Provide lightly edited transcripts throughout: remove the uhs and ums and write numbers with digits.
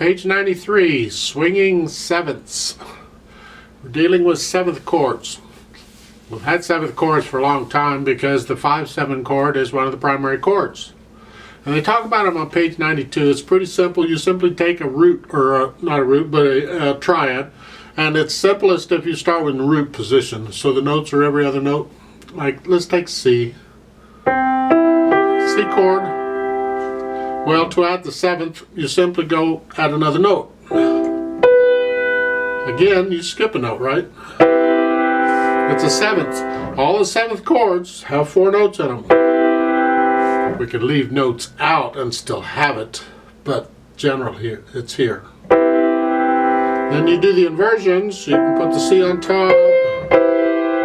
Page 93, swinging sevenths. We're dealing with seventh chords. We've had seventh chords for a long time because the 5-7 chord is one of the primary chords. And they talk about them on page 92. It's pretty simple. You simply take a root, or not a root, but a triad. And it's simplest if you start with the root position. So the notes are every other note. Like, let's take C. C chord. Well, to add the seventh, you simply go add another note. Again, you skip a note, right? It's a seventh. All the seventh chords have 4 notes in them. We could leave notes out and still have it, but generally it's here. Then you do the inversions. You can put the C on top,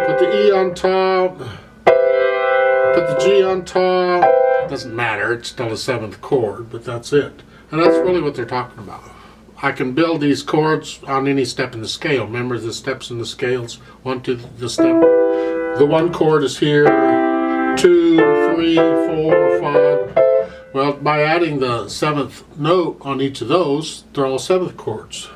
put the E on top, put the G on top. Doesn't matter, it's still a seventh chord, but that's it. And that's really what they're talking about. I can build these chords on any step in the scale. Remember the steps in the scales? 1, 2, the step. The 1 chord is here, 2, 3, 4, 5. Well, by adding the 7th note on each of those, they're all 7th chords.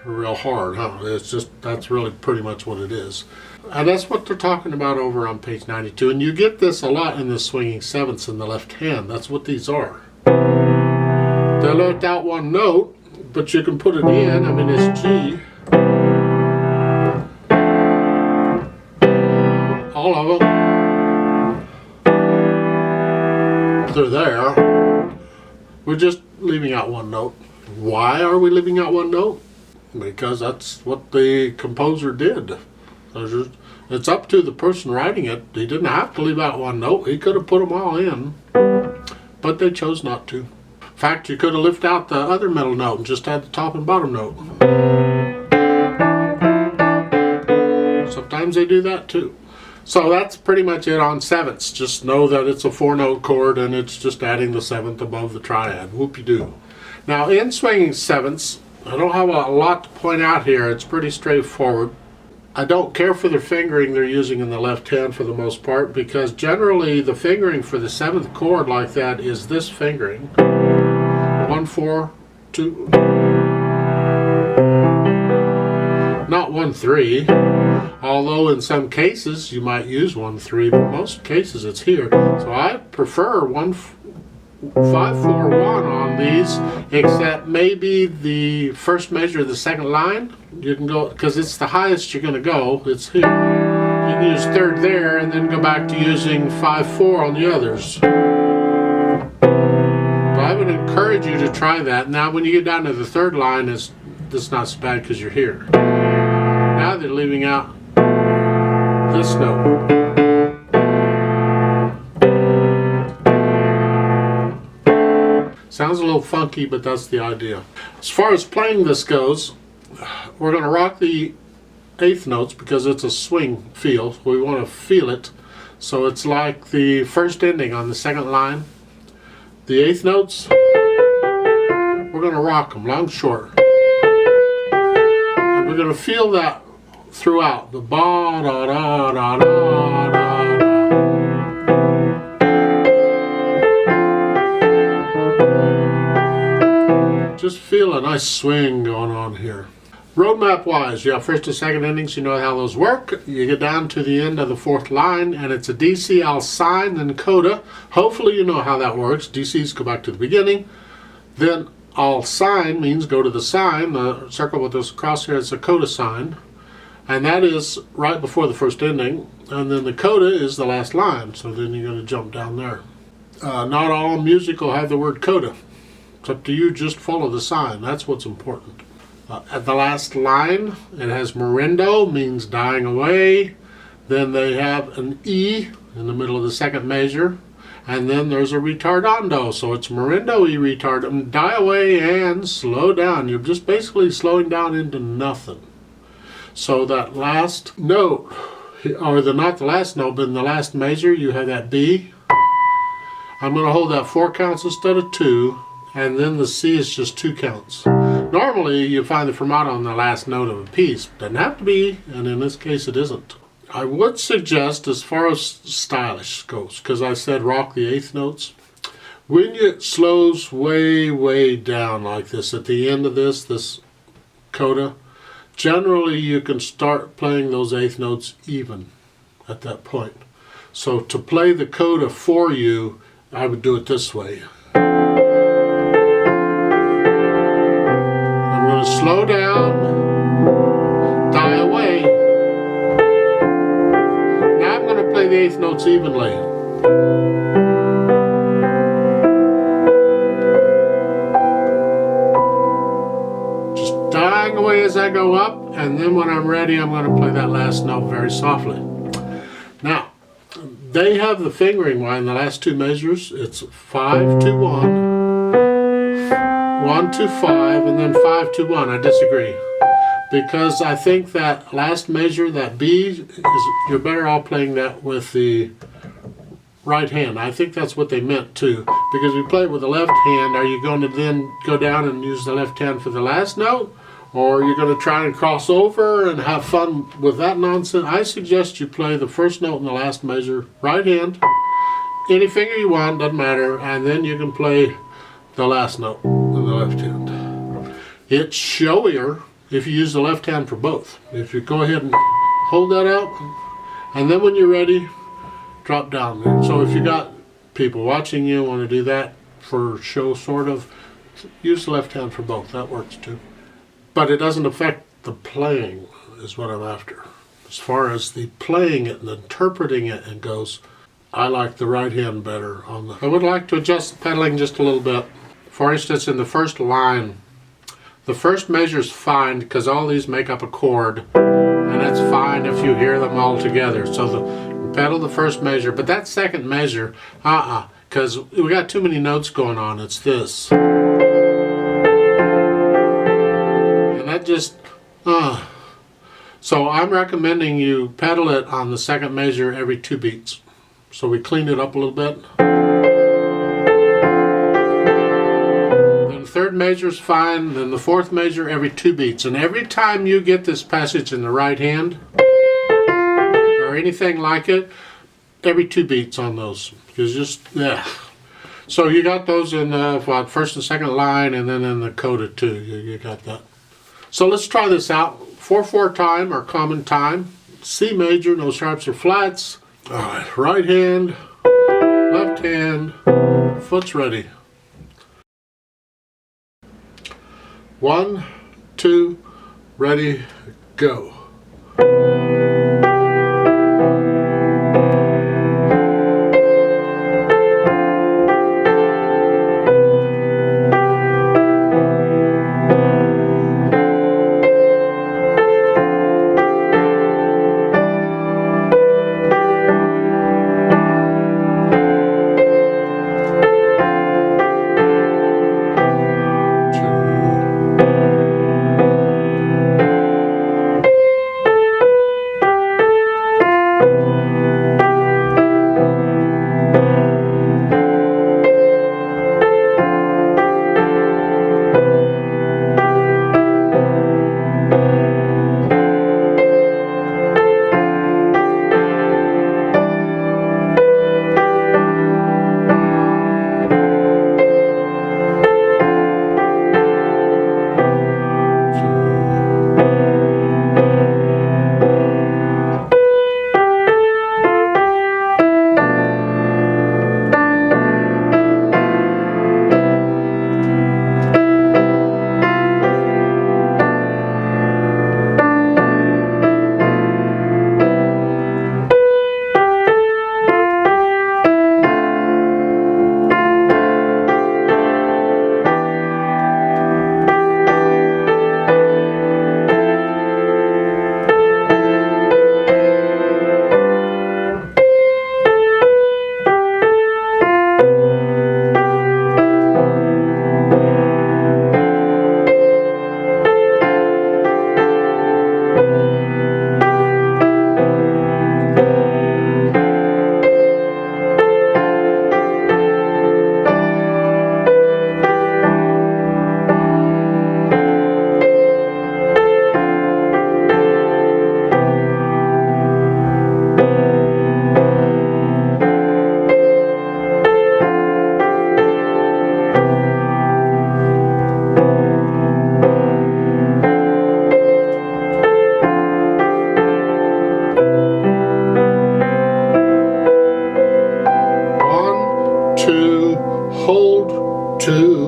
Real hard, huh? It's just, that's really pretty much what it is. And that's what they're talking about over on page 92. And you get this a lot in the swinging sevenths in the left hand. That's what these are. They left out 1 note, but you can put it in. I mean, it's G. All of them. They're there. We're just leaving out 1 note. Why are we leaving out 1 note? Because that's what the composer did. It's up to the person writing it. He didn't have to leave out 1 note. He could have put them all in, but they chose not to. In fact, you could have left out the other middle note and just had the top and bottom note. Sometimes they do that too. So that's pretty much it on sevenths. Just know that it's a 4-note chord and it's just adding the 7th above the triad. Whoop-de-doo. Now in swinging sevenths, I don't have a lot to point out here. It's pretty straightforward. I don't care for the fingering they're using in the left hand for the most part, because generally the fingering for the 7th chord like that is this fingering. 1, 4, 2. Not 1, 3. Although in some cases you might use 1, 3, but most cases it's here. So I prefer 1, 5, 4, 1 on these, except maybe the first measure of the second line. You can go, because it's the highest you're going to go, it's here. You can use 3rd there and then go back to using 5, 4 on the others. But I would encourage you to try that. Now when you get down to the 3rd line, it's not so bad because you're here. Now they're leaving out this note. Sounds a little funky, but that's the idea. As far as playing this goes, we're going to rock the 8th notes because it's a swing feel. We want to feel it. So it's like the first ending on the 2nd line. The 8th notes, we're going to rock them, long, short. And we're going to feel that throughout. The ba da da da da da. Just feel a nice swing going on here. Roadmap wise, you have first and second endings, you know how those work. You get down to the end of the 4th line and it's a DC, I'll sign, then coda. Hopefully you know how that works. DCs go back to the beginning. Then I'll sign means go to the sign. The circle with this crosshair is a coda sign. And that is right before the first ending. And then the coda is the last line. So then you're going to jump down there. Not all music will have the word coda. It's up to you, just follow the sign. That's what's important. At the last line, it has morindo, means dying away. Then they have an E in the middle of the 2nd measure. And then there's a retardando. So it's morindo, E, retardando, die away, and slow down. You're just basically slowing down into nothing. So that last note, or not the last note, but in the last measure, you have that B. I'm going to hold that 4 counts instead of 2. And then the C is just 2 counts. Normally you find the fermata on the last note of a piece. Doesn't have to be, and in this case it isn't. I would suggest, as far as stylish goes, because I said rock the 8th notes, When it slows way down like this at the end of this coda, generally you can start playing those eighth notes even at that point. So to play the coda for you, I would do it this way. I'm going to slow down, die away. Now I'm going to play the eighth notes evenly. Just dying away as I go up, and then when I'm ready, I'm going to play that last note very softly. Now, they have the fingering line, the last two measures. It's 5 2 1, 1 2 5, and then 5 2 1. I disagree, because I think that last measure, that B, you're better off playing that with the right hand. I think that's what they meant too, because if you play it with the left hand, are you going to then go down and use the left hand for the last note? Or you're going to try and cross over and have fun with that nonsense? I suggest you play the first note in the last measure, right hand, any finger you want, doesn't matter, and then you can play the last note in the left hand. It's showier if you use the left hand for both. If you go ahead and hold that out, and then when you're ready, drop down. So if you got people watching you, want to do that for show sort of, use the left hand for both. That works too. But it doesn't affect the playing, is what I'm after. As far as the playing it and interpreting it and goes, I like the right hand better on the... I would like to adjust the pedaling just a little bit. For instance, in the first line, the first measure is fine because all these make up a chord, and that's fine if you hear them all together. So the pedal the first measure, but that second measure, because we got too many notes going on. It's this. That just, So I'm recommending you pedal it on the second measure every 2 beats. So we clean it up a little bit. Then the third measure is fine. Then the fourth measure every 2 beats. And every time you get this passage in the right hand, or anything like it, every 2 beats on those. Because just, yeah. So you got those in first and second line, and then in the coda too. You got that. So let's try this out. 4/4 time, or common time. C major, no sharps or flats. All right, right hand, left hand, foot's ready. 1, 2, ready, go. 2,